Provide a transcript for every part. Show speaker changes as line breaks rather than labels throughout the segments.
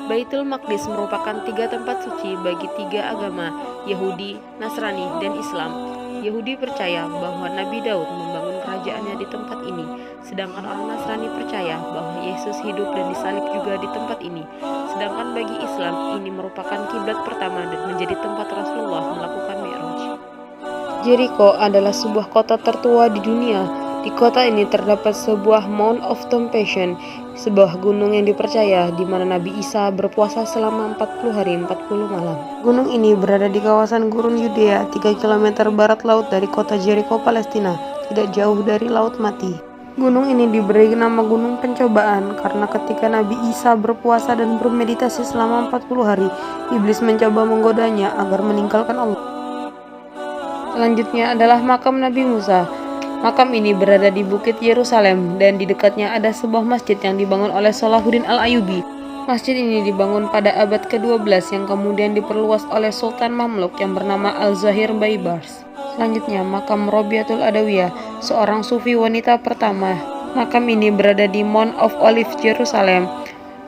Baitul Maqdis merupakan tiga tempat suci bagi tiga agama, Yahudi, Nasrani, dan Islam. Yahudi percaya bahwa Nabi Daud membangun kerajaannya di tempat ini, sedangkan orang Nasrani percaya bahwa Yesus hidup dan disalib juga di tempat ini. Sedangkan bagi Islam, ini merupakan kiblat pertama dan menjadi tempat Rasulullah melakukan Mi'raj. Jericho adalah sebuah kota tertua di dunia. Di kota ini terdapat sebuah Mount of Temptation, sebuah gunung yang dipercaya di mana Nabi Isa berpuasa selama 40 hari 40 malam. Gunung ini berada di kawasan gurun Yudea, 3 km barat laut dari kota Jericho, Palestina, tidak jauh dari Laut Mati. Gunung ini diberi nama Gunung Pencobaan karena ketika Nabi Isa berpuasa dan bermeditasi selama 40 hari, iblis mencoba menggodanya agar meninggalkan Allah. Selanjutnya adalah makam Nabi Musa. Makam ini berada di Bukit Yerusalem dan di dekatnya ada sebuah masjid yang dibangun oleh Salahuddin Al-Ayyubi. Masjid ini dibangun pada abad ke-12 yang kemudian diperluas oleh Sultan Mamluk yang bernama Al-Zahir Baibars. Selanjutnya, makam Robiatul Adawiyah, seorang sufi wanita pertama. Makam ini berada di Mount of Olives, Yerusalem.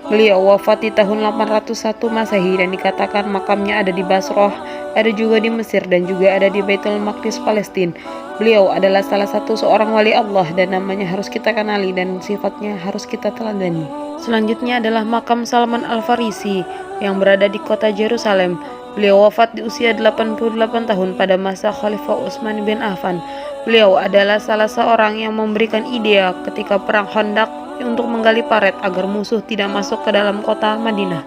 Beliau wafat di tahun 801 Masehi dan dikatakan makamnya ada di Basrah, ada juga di Mesir dan juga ada di Baitul Maqdis, Palestina. Beliau adalah salah satu seorang wali Allah dan namanya harus kita kenali dan sifatnya harus kita teladani. Selanjutnya adalah makam Salman Al-Farisi yang berada di kota Yerusalem. Beliau wafat di usia 88 tahun pada masa Khalifah Utsman bin Affan. Beliau adalah salah seorang yang memberikan ide ketika perang Khandaq untuk menggali parit agar musuh tidak masuk ke dalam kota Madinah.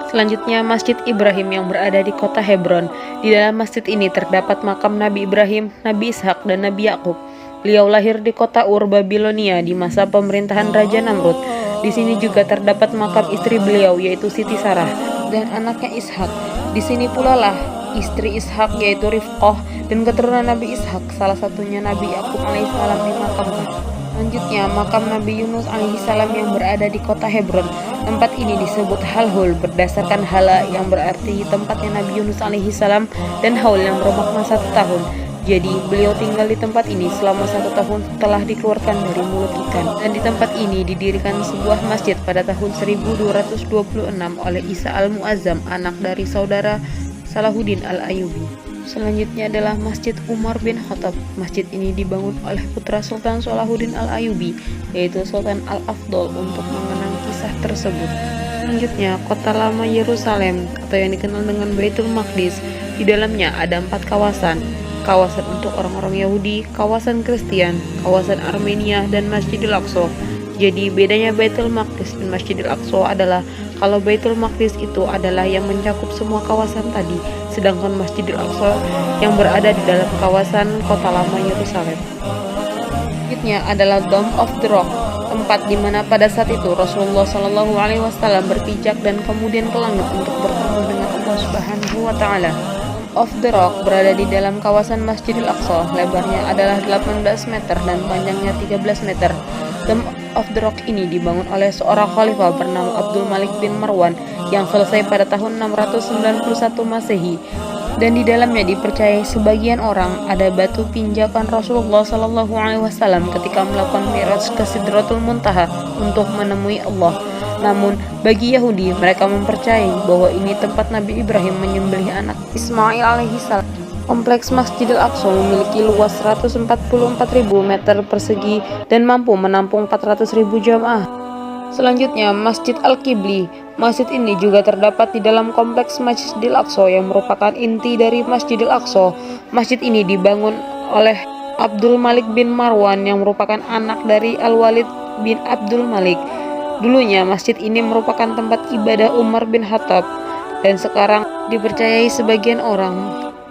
Selanjutnya, Masjid Ibrahim yang berada di kota Hebron. Di dalam masjid ini terdapat makam Nabi Ibrahim, Nabi Ishak, dan Nabi Yakub. Beliau lahir di kota Ur, Babilonia di masa pemerintahan Raja Namrud. Di sini juga terdapat makam istri beliau yaitu Siti Sarah dan anaknya Ishak. Di sini pula lah istri Ishak yaitu Rifqah dan keturunan Nabi Ishak, salah satunya Nabi Yakub alaihissalam dimakamkan. Selanjutnya, makam Nabi Yunus alaihissalam yang berada di kota Hebron. Tempat ini disebut Halhul berdasarkan hala yang berarti tempatnya Nabi Yunus alaihissalam dan haul yang bermakna 1 tahun. Jadi beliau tinggal di tempat ini selama 1 tahun setelah dikeluarkan dari mulut ikan. Dan di tempat ini didirikan sebuah masjid pada tahun 1226 oleh Isa al-Mu'azzam, anak dari saudara Salahuddin Al-Ayyubi. Selanjutnya adalah Masjid Umar bin Khattab. Masjid ini dibangun oleh putra Sultan Salahuddin Al-Ayyubi, yaitu Sultan Al-Afdal, untuk mengenang kisah tersebut. Selanjutnya, kota lama Yerusalem atau yang dikenal dengan Baitul Maqdis. Di dalamnya ada 4 kawasan. Kawasan untuk orang-orang Yahudi, kawasan Kristen, kawasan Armenia, dan Masjidil Aqsa. Jadi bedanya Baitul Maqdis dan Masjidil Aqsa adalah kalau Baitul Maqdis itu adalah yang mencakup semua kawasan tadi, sedangkan Masjidil Aqsa yang berada di dalam kawasan kota lama Yerusalem. Selanjutnya adalah Dome of the Rock, tempat di mana pada saat itu Rasulullah Shallallahu Alaihi Wasallam berpijak dan kemudian ke langit untuk bertemu dengan Allah Subhanahu Wa Taala. Of the Rock berada di dalam kawasan Masjidil Aqsa. Lebarnya adalah 18 meter dan panjangnya 13 meter. Dome of the Rock ini dibangun oleh seorang khalifah bernama Abdul Malik bin Marwan yang selesai pada tahun 691 Masehi. Dan di dalamnya dipercayai sebagian orang ada batu pinjakan Rasulullah Shallallahu Alaihi Wasallam ketika melakukan Mi'raj ke Sidratul Muntaha untuk menemui Allah. Namun bagi Yahudi, mereka mempercayai bahwa ini tempat Nabi Ibrahim menyembelih anak Ismail alaihissalam. Kompleks Masjidil Aqsa memiliki luas 144.000 meter persegi dan mampu menampung 400.000 jamaah. Selanjutnya, Masjid Al-Qibli. Masjid ini juga terdapat di dalam kompleks Masjidil Aqsa yang merupakan inti dari Masjidil Aqsa. Masjid ini dibangun oleh Abdul Malik bin Marwan yang merupakan anak dari Al-Walid bin Abdul Malik. Dulunya masjid ini merupakan tempat ibadah Umar bin Khattab dan sekarang dipercayai sebagian orang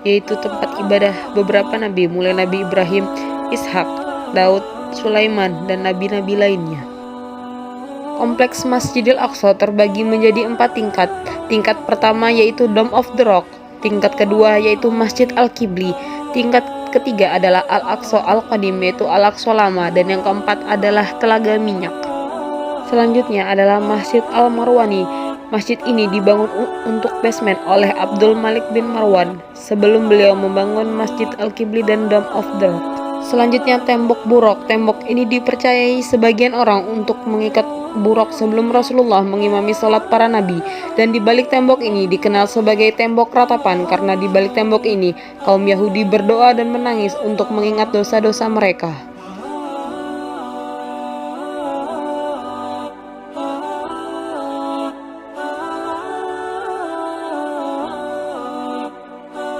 yaitu tempat ibadah beberapa nabi mulai Nabi Ibrahim, Ishak, Daud, Sulaiman, dan nabi-nabi lainnya. Kompleks Masjidil Aqsa terbagi menjadi 4 tingkat. Tingkat pertama yaitu Dome of the Rock, tingkat kedua yaitu Masjid Al-Qibli, tingkat ketiga adalah Al-Aqsa Al-Qadim yaitu Al-Aqsa Lama, dan yang keempat adalah Telaga Minyak. Selanjutnya adalah Masjid Al-Marwani. Masjid ini dibangun untuk basement oleh Abdul Malik bin Marwan sebelum beliau membangun Masjid Al-Qibli dan Dome of the Rock. Selanjutnya tembok burok. Tembok ini dipercayai sebagian orang untuk mengikat buruk sebelum Rasulullah mengimami sholat para nabi. Dan di balik tembok ini dikenal sebagai tembok ratapan karena di balik tembok ini kaum Yahudi berdoa dan menangis untuk mengingat dosa-dosa mereka.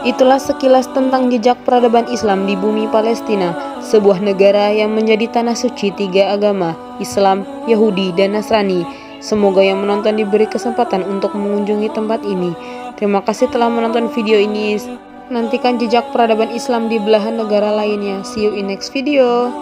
Itulah sekilas tentang jejak peradaban Islam di bumi Palestina, sebuah negara yang menjadi tanah suci tiga agama, Islam, Yahudi, dan Nasrani. Semoga yang menonton diberi kesempatan untuk mengunjungi tempat ini. Terima kasih telah menonton video ini. Nantikan jejak peradaban Islam di belahan negara lainnya. See you in next video.